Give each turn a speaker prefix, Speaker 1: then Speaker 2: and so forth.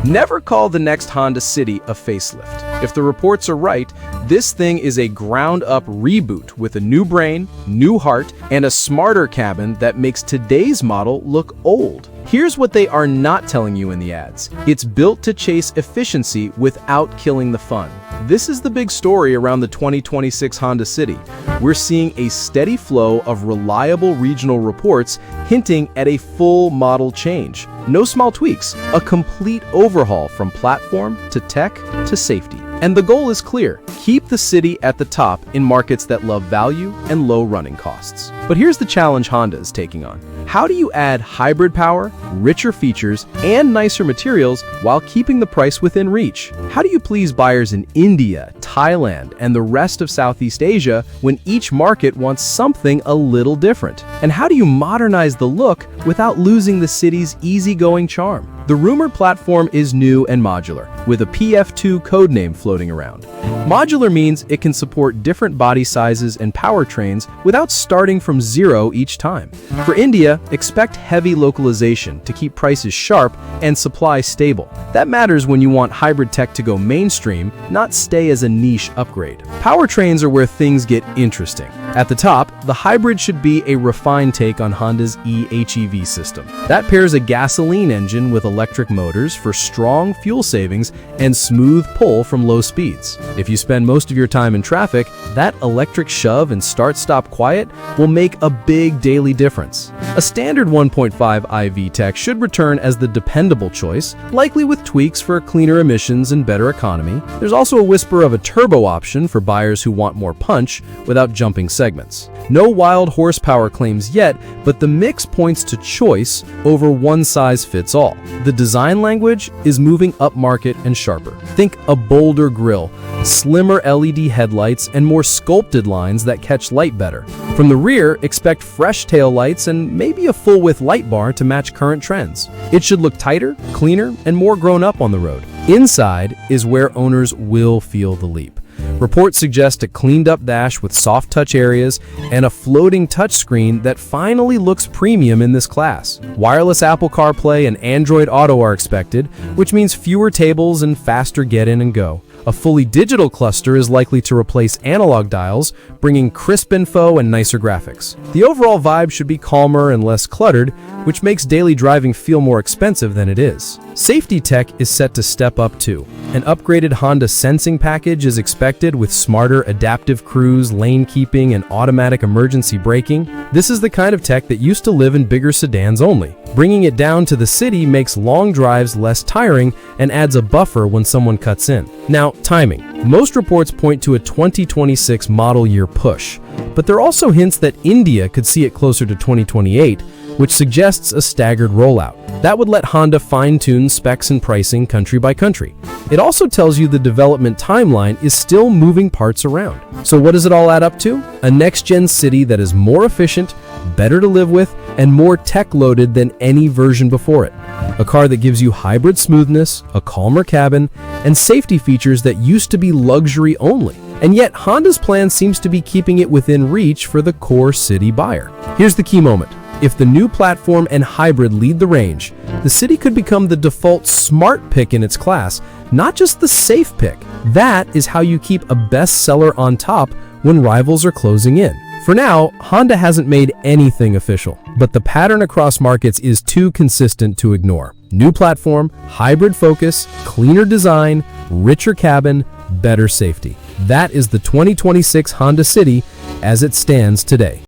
Speaker 1: Never call the next Honda City a facelift. If the reports are right, this thing is a ground-up reboot with a new brain, new heart, and a smarter cabin that makes today's model look old. Here's what they are not telling you in the ads. It's built to chase efficiency without killing the fun. This is the big story around the 2026 Honda City. We're seeing a steady flow of reliable regional reports hinting at a full model change. No small tweaks, a complete overhaul from platform to tech to safety. And the goal is clear: keep the City at the top in markets that love value and low running costs. But here's the challenge Honda is taking on. How do you add hybrid power, richer features, and nicer materials while keeping the price within reach? How do you please buyers in India, Thailand, and the rest of Southeast Asia when each market wants something a little different? And how do you modernize the look without losing the City's easygoing charm? The rumored platform is new and modular, with a PF2 codename floating around. Modular means it can support different body sizes and powertrains without starting from zero each time. For India, expect heavy localization to keep prices sharp and supply stable. That matters when you want hybrid tech to go mainstream, not stay as a niche upgrade. Powertrains are where things get interesting. At the top, the hybrid should be a refined take on Honda's eHEV system. That pairs a gasoline engine with electric motors for strong fuel savings and smooth pull from low speeds. If you spend most of your time in traffic, that electric shove and start-stop quiet will make a big daily difference. A standard 1.5 IV tech should return as the dependable choice, likely with tweaks for cleaner emissions and better economy. There's also a whisper of a turbo option for buyers who want more punch without jumping segments. No wild horsepower claims yet, but the mix points to choice over one size fits all. The design language is moving upmarket and sharper. Think a bolder grille, slimmer LED headlights, and more sculpted lines that catch light better. From the rear, expect fresh tail lights and maybe a full-width light bar to match current trends. It should look tighter, cleaner, and more grown up on the road. Inside is where owners will feel the leap. Reports suggest a cleaned-up dash with soft touch areas and a floating touchscreen that finally looks premium in this class. Wireless Apple CarPlay and Android Auto are expected, which means fewer tables and faster get-in and go. A fully digital cluster is likely to replace analog dials, bringing crisp info and nicer graphics. The overall vibe should be calmer and less cluttered, which makes daily driving feel more expensive than it is. Safety tech is set to step up too. An upgraded Honda sensing package is expected with smarter adaptive cruise, lane keeping, and automatic emergency braking. This is the kind of tech that used to live in bigger sedans only. Bringing it down to the city makes long drives less tiring and adds a buffer when someone cuts in. Now, timing. Most reports point to a 2026 model year push, but there are also hints that India could see it closer to 2028, which suggests a staggered rollout. That would let Honda fine-tune specs and pricing country by country. It also tells you the development timeline is still moving parts around. So what does it all add up to? A next-gen City that is more efficient, better to live with, and more tech-loaded than any version before it. A car that gives you hybrid smoothness, a calmer cabin, and safety features that used to be luxury only. And yet, Honda's plan seems to be keeping it within reach for the core City buyer. Here's the key moment. If the new platform and hybrid lead the range, the City could become the default smart pick in its class, not just the safe pick. That is how you keep a bestseller on top when rivals are closing in. For now, Honda hasn't made anything official, but the pattern across markets is too consistent to ignore. New platform, hybrid focus, cleaner design, richer cabin, better safety. That is the 2026 Honda City as it stands today.